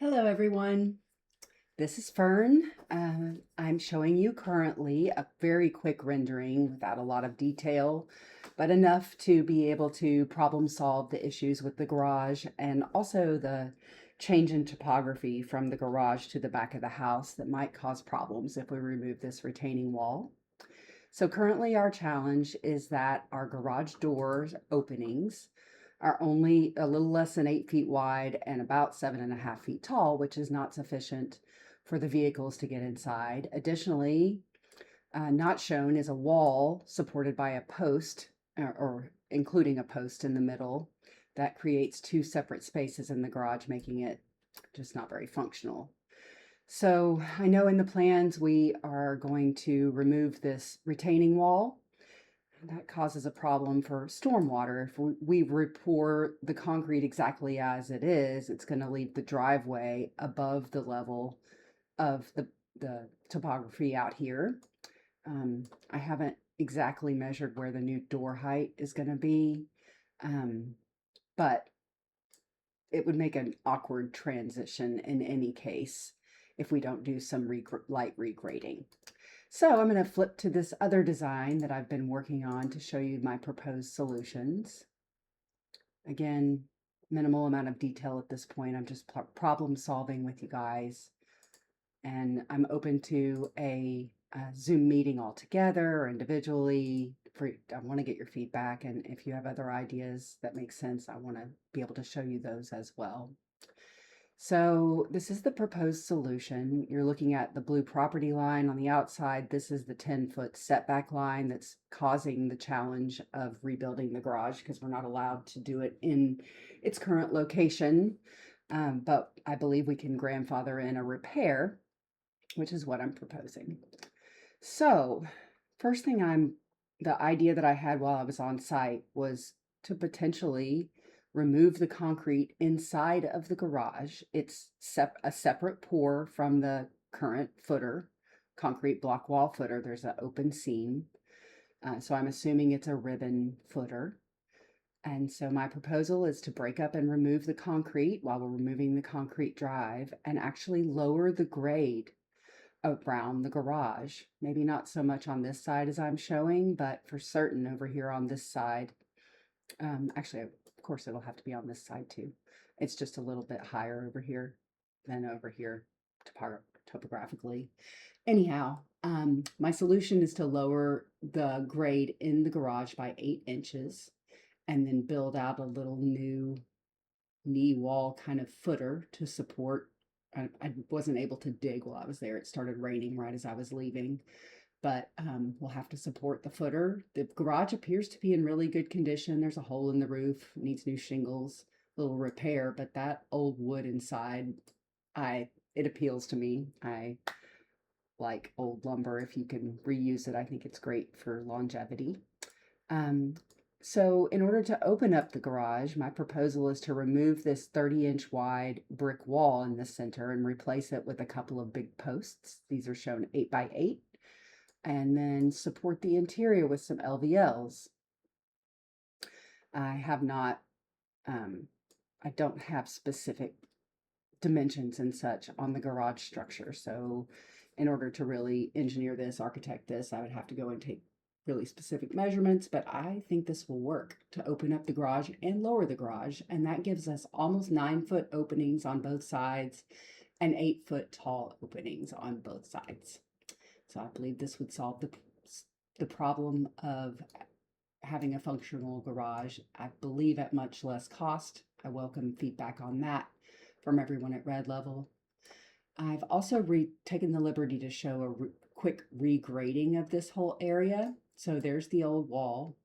Hello, everyone. This is Fern. I'm showing you currently a very quick rendering without a lot of detail, but enough to be able to problem solve the issues with the garage and also the change in topography from the garage to the back of the house that might cause problems if we remove this retaining wall. So currently our challenge is that our garage doors openings are only a little less than 8 feet wide and about 7.5 feet tall, which is not sufficient for the vehicles to get inside. Additionally, not shown is a wall supported by a post or including a post in the middle that creates two separate spaces in the garage, making it just not very functional. So I know in the plans we are going to remove this retaining wall. That causes a problem for stormwater. If we pour the concrete exactly as it is, it's going to leave the driveway above the level of the topography out here. I haven't exactly measured where the new door height is going to be, but it would make an awkward transition in any case if we don't do some light regrading. So I'm going to flip to this other design that I've been working on to show you my proposed solutions. Again, minimal amount of detail at this point. I'm just problem solving with you guys. And I'm open to a Zoom meeting altogether or individually. I want to get your feedback. And if you have other ideas that make sense, I want to be able to show you those as well. So this is the proposed solution. You're looking at the blue property line on the outside. This is the 10-foot setback line that's causing the challenge of rebuilding the garage because we're not allowed to do it in its current location. But I believe we can grandfather in a repair, which is what I'm proposing. So first thing the idea that I had while I was on site was to potentially remove the concrete inside of the garage. It's a separate pour from the current footer, concrete block wall footer. There's an open seam. So I'm assuming it's a ribbon footer. And so my proposal is to break up and remove the concrete while we're removing the concrete drive and actually lower the grade around the garage. Maybe not so much on this side as I'm showing, but for certain over here on this side. Actually, of course, it'll have to be on this side too. It's just a little bit higher over here than over here topographically. Anyhow, my solution is to lower the grade in the garage by 8 inches and then build out a little new knee wall kind of footer to support. I wasn't able to dig while I was there. It started raining right as I was leaving, but we'll have to support the footer. The garage appears to be in really good condition. There's a hole in the roof, needs new shingles, little repair, but that old wood inside, it appeals to me. I like old lumber. If you can reuse it, I think it's great for longevity. Um, so in order to open up the garage, my proposal is to remove this 30-inch wide brick wall in the center and replace it with a couple of big posts. These are shown 8 by 8, and then support the interior with some LVLs. I have not, I don't have specific dimensions and such on the garage structure. So in order to really engineer this, architect this, I would have to go and take really specific measurements, but I think this will work to open up the garage and lower the garage. And that gives us almost 9-foot openings on both sides and 8-foot tall openings on both sides. So I believe this would solve the problem of having a functional garage, I believe at much less cost. I welcome feedback on that from everyone at Red Level. I've also taken the liberty to show a quick regrading of this whole area. So there's the old wall.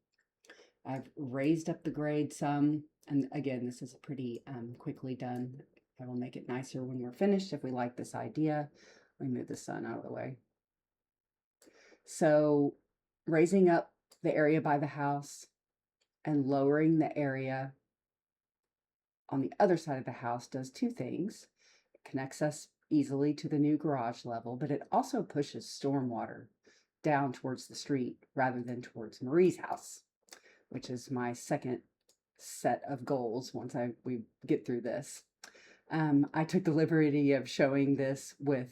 I've raised up the grade some, and again, this is pretty quickly done. I will make it nicer when we're finished if we like this idea. Let me move the sun out of the way. So raising up the area by the house and lowering the area on the other side of the house does two things. It connects us easily to the new garage level, but it also pushes stormwater down towards the street rather than towards Marie's house, which is my second set of goals once we get through this. I took the liberty of showing this with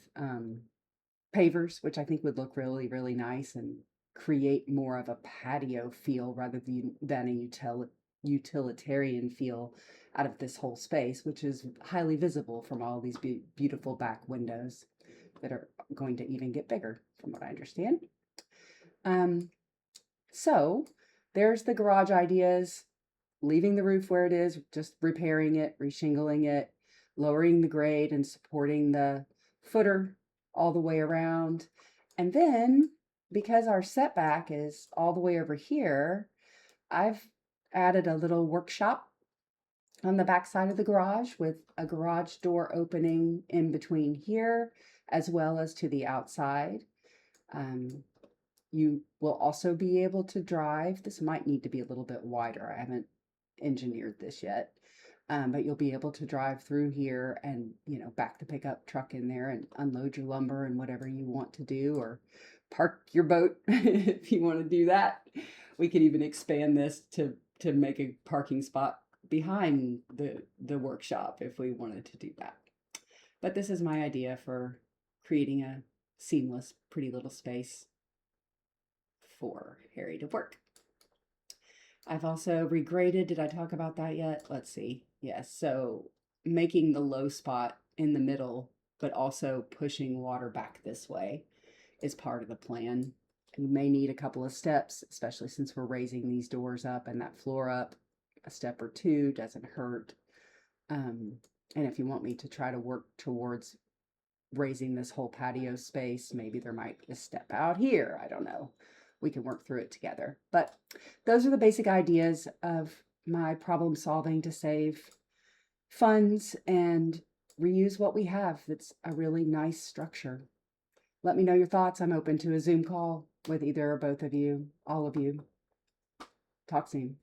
pavers, which I think would look really, really nice and create more of a patio feel rather than a utilitarian feel out of this whole space, which is highly visible from all these beautiful back windows that are going to even get bigger, from what I understand. Um, so there's the garage ideas, leaving the roof where it is, just repairing it, reshingling it, lowering the grade and supporting the footer all the way around. And then, because our setback is all the way over here, I've added a little workshop on the back side of the garage with a garage door opening in between here as well as to the outside. Um, you will also be able to drive. This might need to be a little bit wider. I haven't engineered this yet. But you'll be able to drive through here and, back the pickup truck in there and unload your lumber and whatever you want to do, or park your boat if you want to do that. We could even expand this to make a parking spot behind the workshop if we wanted to do that. But this is my idea for creating a seamless, pretty little space for Harry to work. I've also regraded. Did I talk about that yet? Let's see. Yes. So making the low spot in the middle, but also pushing water back this way is part of the plan. You may need a couple of steps, especially since we're raising these doors up and that floor up. A step or two doesn't hurt. And if you want me to try to work towards raising this whole patio space, maybe there might be a step out here. I don't know. We can work through it together. But those are the basic ideas of my problem solving to save funds and reuse what we have. That's a really nice structure. Let me know your thoughts. I'm open to a Zoom call with either or both of you, all of you. Talk soon.